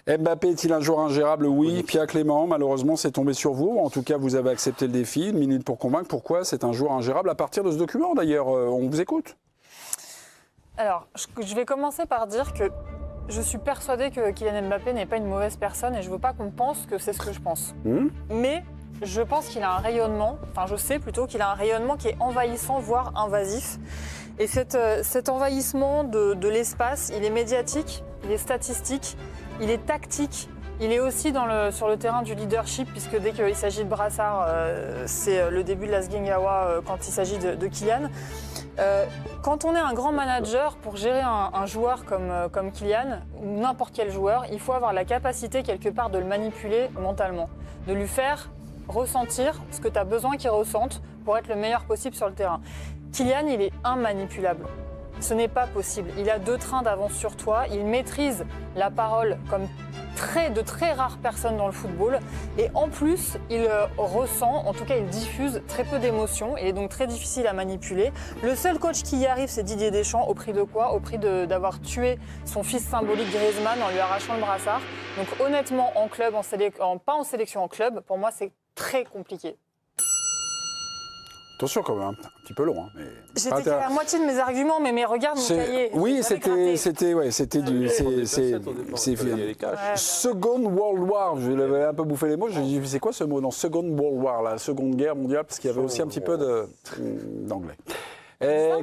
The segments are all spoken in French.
Mbappé est-il un joueur ingérable? Oui. Pierre Clément, malheureusement, c'est tombé sur vous. En tout cas, vous avez accepté le défi. Une minute pour convaincre. Pourquoi c'est un joueur ingérable à partir de ce document, d'ailleurs? On vous écoute. Alors, je vais commencer par dire que je suis persuadée que Kylian Mbappé n'est pas une mauvaise personne et je ne veux pas qu'on pense que c'est ce que je pense. Mais je pense qu'il a un rayonnement, enfin je sais plutôt qu'il a un rayonnement qui est envahissant, voire invasif. Et cet envahissement de l'espace, il est médiatique, il est statistique, il est tactique. Il est aussi sur le terrain du leadership, puisque dès qu'il s'agit de brassard, c'est le début de la Sgingawa quand il s'agit de Kylian. Quand on est un grand manager, pour gérer un joueur comme Kylian, ou n'importe quel joueur, il faut avoir la capacité quelque part de le manipuler mentalement, de lui faire ressentir ce que tu as besoin qu'il ressente pour être le meilleur possible sur le terrain. Kylian, il est immanipulable. Ce n'est pas possible. Il a 2 trains d'avance sur toi. Il maîtrise la parole comme de très rares personnes dans le football. Et en plus, il ressent, en tout cas, il diffuse très peu d'émotions. Il est donc très difficile à manipuler. Le seul coach qui y arrive, c'est Didier Deschamps. Au prix de quoi? Au prix d'avoir tué son fils symbolique Griezmann en lui arrachant le brassard. Donc honnêtement, en club, pas en sélection, en club, pour moi, c'est très compliqué. Attention quand même, un petit peu long. Mais j'étais à la moitié de mes arguments, mais regarde mon cahier. Oui, c'était du... Second World War, je l'avais un peu bouffé les mots, j'ai dit c'est quoi ce mot? Non, Second World War, la Seconde Guerre mondiale, parce qu'il y avait aussi un petit peu d'anglais.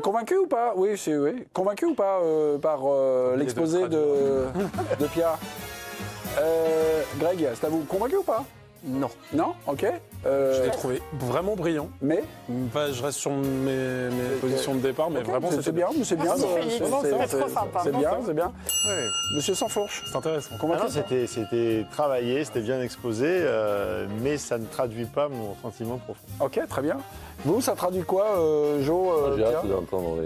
Convaincu ou pas? Oui. Convaincu ou pas par l'exposé de Pierre? Greg, c'est à vous. Convaincu ou pas? Non. Non? Ok. Je l'ai trouvé vraiment brillant. Mais je reste sur mes positions de départ, mais vraiment c'est bien. C'est bien. C'est trop sympa. C'est bien. Oui. Monsieur Sansfourche. c'est intéressant. C'était travaillé, c'était bien exposé, mais ça ne traduit pas mon sentiment profond. Ok, très bien. Vous, ça traduit quoi, Jo? J'ai hâte d'entendre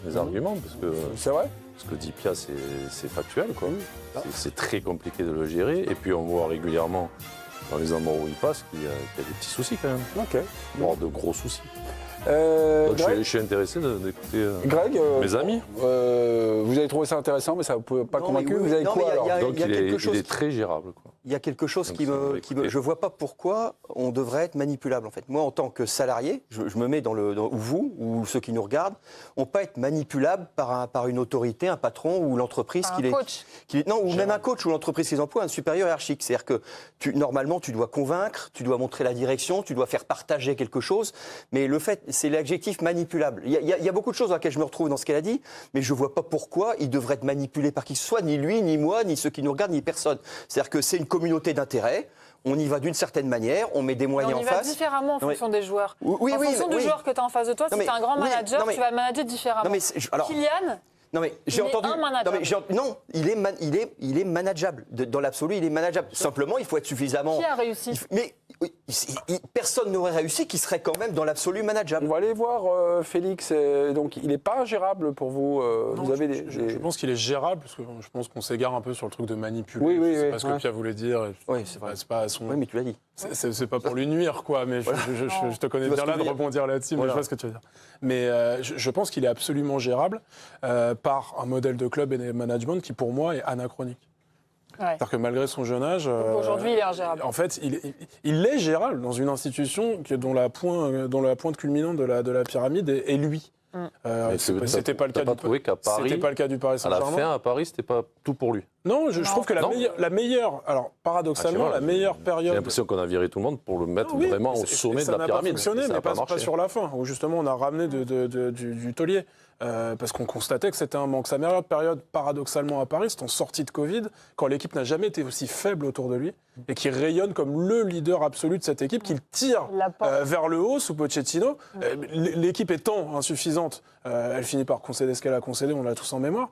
les arguments, parce que c'est vrai. ce que dit Pia, c'est factuel, quoi. C'est très compliqué de le gérer, et puis on voit régulièrement dans les endroits où il passe qu'il y a des petits soucis quand même, voire de gros soucis. Donc je suis intéressé d'écouter mes amis. Vous avez trouvé ça intéressant, mais ça ne vous pouvez pas convaincu. Vous avez quoi alors? Donc il est très gérable, quoi. Il y a quelque chose qui me... Je ne vois pas pourquoi on devrait être manipulable, en fait. Moi, en tant que salarié, je me mets ou vous, ou ceux qui nous regardent, on ne peut pas être manipulable par une autorité, un patron ou l'entreprise coach. Ou même un coach ou l'entreprise qu'ils emploient, un supérieur hiérarchique. C'est-à-dire que, normalement, tu dois convaincre, tu dois montrer la direction, tu dois faire partager quelque chose. Mais le fait, c'est l'adjectif manipulable. Il y a beaucoup de choses dans lesquelles je me retrouve dans ce qu'elle a dit, mais je ne vois pas pourquoi il devrait être manipulé par qui que ce soit, ni lui, ni moi, ni ceux qui nous regardent, ni personne. C'est-à-dire que c'est une communauté d'intérêts. On y va d'une certaine manière, on met des moyens en face. On y va différemment en fonction des joueurs. En fonction du joueur que tu as en face de toi, si tu es un grand manager, tu vas le manager différemment. Kylian, il est manageable. Dans l'absolu, il est manageable. Simplement, il faut être suffisamment... Qui a réussi? Personne n'aurait réussi qui serait quand même dans l'absolu manageable. On va aller voir Félix. Donc, il n'est pas gérable pour vous. Non, vous avez je pense qu'il est gérable, parce que je pense qu'on s'égare un peu sur le truc de manipuler. Oui, c'est pas ce que Pia voulait dire. Oui, c'est vrai. C'est pas son... Oui, mais tu l'as dit. C'est pas pour lui nuire, quoi. Mais je te connais bien là de rebondir là-dessus, mais je vois ce que tu veux dire. Mais je pense qu'il est absolument gérable par un modèle de club et de management qui, pour moi, est anachronique. Ouais. C'est-à-dire que malgré son jeune âge... Aujourd'hui, il est ingérable. En fait, il est gérable dans une institution dont la pointe culminante de la pyramide est lui. C'était pas le cas du Paris Saint-Germain. À la fin, à Paris, c'était pas tout pour lui. Non, je trouve que la meilleure... Alors, paradoxalement, la meilleure période... J'ai l'impression qu'on a viré tout le monde pour le mettre vraiment au sommet de la pyramide. Ça n'a pas fonctionné, mais pas marché. sur la fin, où justement on a ramené du taulier. Parce qu'on constatait que c'était un manque. Sa meilleure période, paradoxalement, à Paris, c'est en sortie de Covid, quand l'équipe n'a jamais été aussi faible autour de lui, et qui rayonne comme le leader absolu de cette équipe, qu'il tire vers le haut sous Pochettino. L'équipe étant insuffisante, elle finit par concéder ce qu'elle a concédé, on l'a tous en mémoire.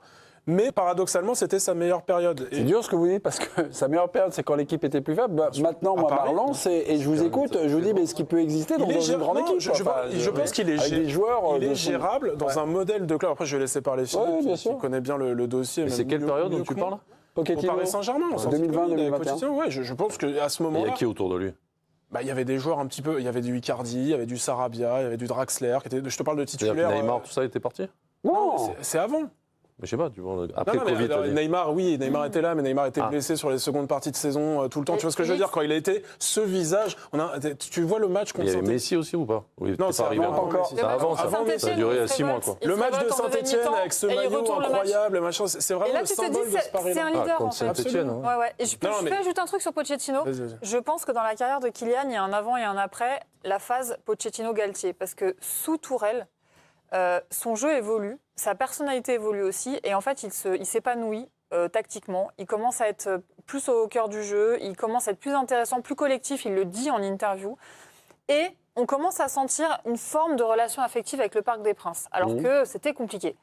Mais paradoxalement, c'était sa meilleure période. C'est dur ce que vous dites, parce que sa meilleure période, c'est quand l'équipe était plus faible. Maintenant, moi, parlant, et je vous écoute, je vous dis, mais est-ce qu'il peut exister dans une grande équipe? Je pense qu'il est gérable dans un modèle de club. Après, je vais laisser parler Philippe, qui connaît bien le dossier. Mais c'est quelle période dont tu parles? Au Paris Saint-Germain, 2020-2021. Ouais, je pense qu'à ce moment-là... Il y a qui autour de lui? Il y avait des joueurs un petit peu... Il y avait du Icardi, il y avait du Sarabia, il y avait du Draxler. Je te parle de titulaires... Neymar, tout ça était parti? Non, c'est avant. Mais je sais pas, tu vois, après Non, mais, Covid. t'as dit. Neymar, oui, Neymar était là, mais Neymar était blessé sur les secondes parties de saison tout le temps. Tu vois ce que je veux dire? Quand il a été ce visage, tu vois le match contre Il y avait Saint-Étienne. Messi aussi ou pas? Oui, Non, t'es c'est pas arrivé avant, encore. Messi. Ça avance, ça a duré 6 mois, quoi. Le match de Saint-Étienne avec ce maillot incroyable, machin, c'est Et vraiment là, le tu te symbole dis, de ce c'est pari-là. un leader, contre en fait. Saint-Étienne. Absolument. Hein. Ouais. Et je peux ajouter un truc sur Pochettino. Vas-y. Je pense que dans la carrière de Kylian, il y a un avant et un après la phase Pochettino-Galtier. Parce que sous Tourelle, son jeu évolue, sa personnalité évolue aussi. Et en fait, il s'épanouit tactiquement. Il commence à être plus au cœur du jeu. Il commence à être plus intéressant, plus collectif. Il le dit en interview. Et on commence à sentir une forme de relation affective avec le Parc des Princes, alors que c'était compliqué.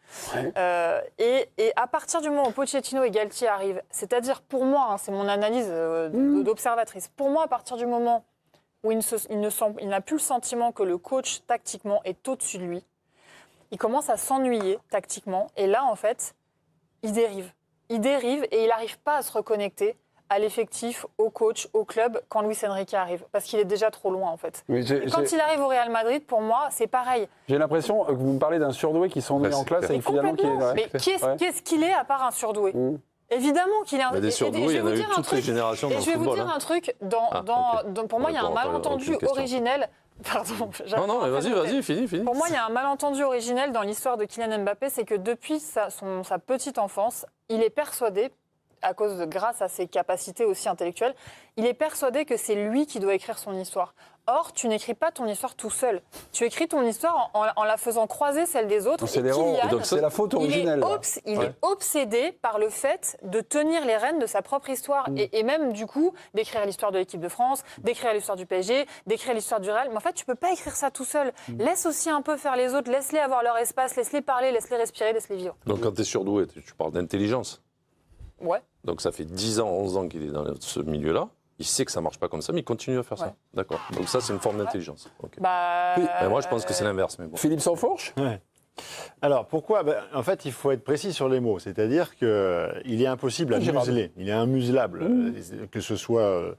Et à partir du moment où Pochettino et Galtier arrivent, c'est-à-dire pour moi, c'est mon analyse d'observatrice, pour moi, à partir du moment où il n'a plus le sentiment que le coach, tactiquement, est au-dessus de lui, il commence à s'ennuyer tactiquement. Et là, en fait, il dérive. Il dérive et il n'arrive pas à se reconnecter à l'effectif, au coach, au club, quand Luis Enrique arrive. Parce qu'il est déjà trop loin, en fait. Mais Et quand il arrive au Real Madrid, pour moi, c'est pareil. J'ai l'impression que vous me parlez d'un surdoué qui s'ennuie en classe Mais et finalement qui est... complètement. ouais. Mais qu'est-ce qu'il est à part un surdoué Évidemment qu'il est un... Il y a des surdoués, il y en a eu toutes les générations dans le Et je vais vous football. dire hein. un truc, pour moi, il y a un D'accord, malentendu aucune question. originel... Pardon, Non, mais vas-y, finis. Pour moi, il y a un malentendu originel dans l'histoire de Kylian Mbappé, c'est que depuis sa petite enfance, il est persuadé, grâce à ses capacités aussi intellectuelles, il est persuadé que c'est lui qui doit écrire son histoire. Or, tu n'écris pas ton histoire tout seul. Tu écris ton histoire en la faisant croiser celle des autres. C'est Et l'erreur. Kylian, Donc c'est la faute originelle. il est obsédé par le fait de tenir les rênes de sa propre histoire et même du coup d'écrire l'histoire de l'équipe de France, d'écrire l'histoire du PSG, d'écrire l'histoire du Real. Mais en fait, tu peux pas écrire ça tout seul. Laisse aussi un peu faire les autres, laisse-les avoir leur espace, laisse-les parler, laisse-les respirer, laisse-les vivre. Donc quand tu es surdoué, tu parles d'intelligence. Ouais. Donc ça fait 10 ans, 11 ans qu'il est dans ce milieu-là. Il sait que ça ne marche pas comme ça, mais il continue à faire ça. D'accord. Donc ça, c'est une forme d'intelligence. Okay. Moi, je pense que c'est l'inverse. Mais bon. Philippe Sansfourche. Ouais. Alors pourquoi en fait, il faut être précis sur les mots. C'est-à-dire qu'il est impossible à museler. Il est immuselable, que ce soit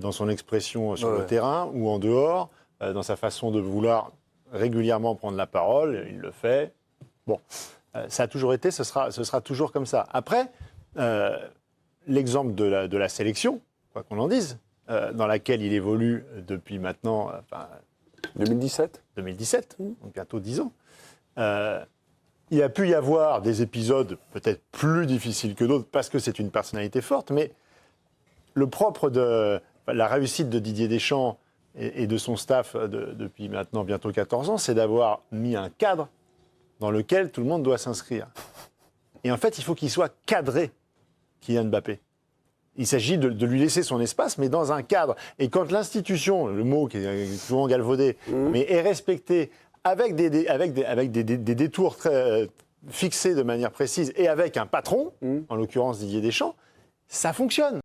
dans son expression sur le terrain ou en dehors, dans sa façon de vouloir régulièrement prendre la parole. Il le fait. Bon, ça a toujours été, ce sera toujours comme ça. Après, l'exemple de la sélection, quoi qu'on en dise, dans laquelle il évolue depuis maintenant 2017, donc bientôt 10 ans. Il a pu y avoir des épisodes peut-être plus difficiles que d'autres parce que c'est une personnalité forte, mais le propre de la réussite de Didier Deschamps et de son staff depuis maintenant bientôt 14 ans, c'est d'avoir mis un cadre dans lequel tout le monde doit s'inscrire. Et en fait, il faut qu'il soit cadré, Kylian Mbappé. Il s'agit de lui laisser son espace, mais dans un cadre. Et quand l'institution, le mot qui est souvent galvaudé, mais est respecté avec des détours très fixés de manière précise et avec un patron, en l'occurrence Didier Deschamps, ça fonctionne.